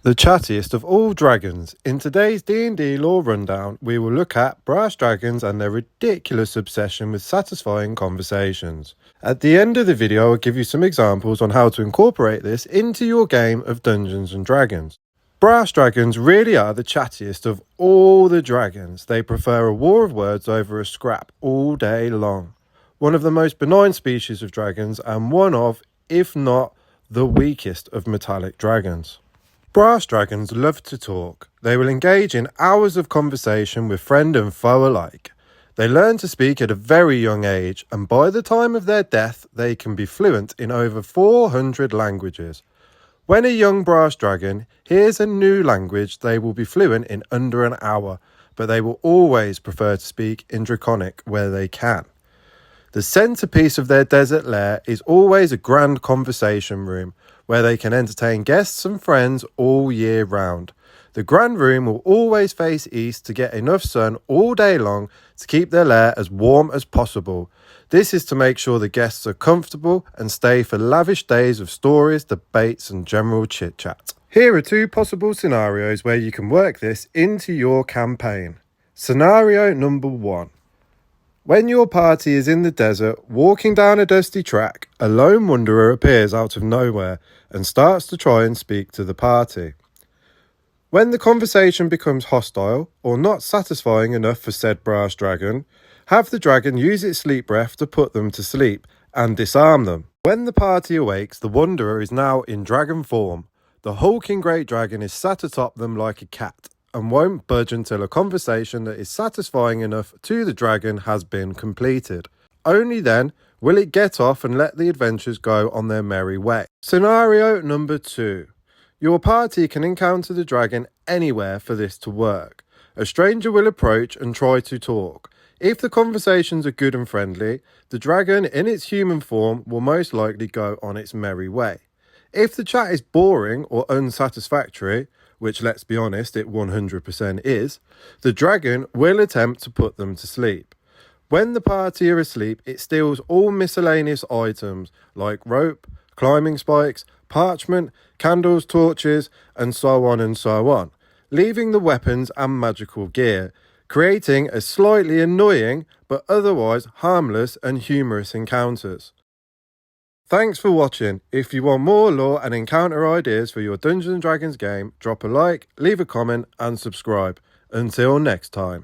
The chattiest of all dragons. In today's D&D lore rundown, we will look at brass dragons and their ridiculous obsession with satisfying conversations. At the end of the video, I'll give you some examples on how to incorporate this into your game of Dungeons and Dragons. Brass dragons really are the chattiest of all the dragons. They prefer a war of words over a scrap all day long. One of the most benign species of dragons and one of, if not, the weakest of metallic dragons. Brass dragons love to talk. They will engage in hours of conversation with friend and foe alike. They learn to speak at a very young age, and by the time of their death, they can be fluent in over 400 languages. When a young brass dragon hears a new language, they will be fluent in under an hour, but they will always prefer to speak in Draconic where they can. The centerpiece of their desert lair is always a grand conversation room, where they can entertain guests and friends all year round. The grand room will always face east to get enough sun all day long to keep their lair as warm as possible. This is to make sure the guests are comfortable and stay for lavish days of stories, debates and general chit-chat. Here are two possible scenarios where you can work this into your campaign. Scenario number 1. When your party is in the desert, walking down a dusty track, a lone wanderer appears out of nowhere and starts to try and speak to the party. When the conversation becomes hostile or not satisfying enough for said brass dragon, have the dragon use its sleep breath to put them to sleep and disarm them. When the party awakes, the wanderer is now in dragon form. The hulking great dragon is sat atop them like a cat and won't budge until a conversation that is satisfying enough to the dragon has been completed. Only then will it get off and let the adventurers go on their merry way. Scenario number 2. Your party can encounter the dragon anywhere for this to work. A stranger will approach and try to talk. If the conversations are good and friendly, the dragon in its human form will most likely go on its merry way. If the chat is boring or unsatisfactory, which let's be honest, it 100% is, the dragon will attempt to put them to sleep. When the party are asleep, it steals all miscellaneous items like rope, climbing spikes, parchment, candles, torches, and so on, leaving the weapons and magical gear, creating a slightly annoying but otherwise harmless and humorous encounters. Thanks for watching. If you want more lore and encounter ideas for your Dungeons & Dragons game, drop a like, leave a comment and subscribe. Until next time.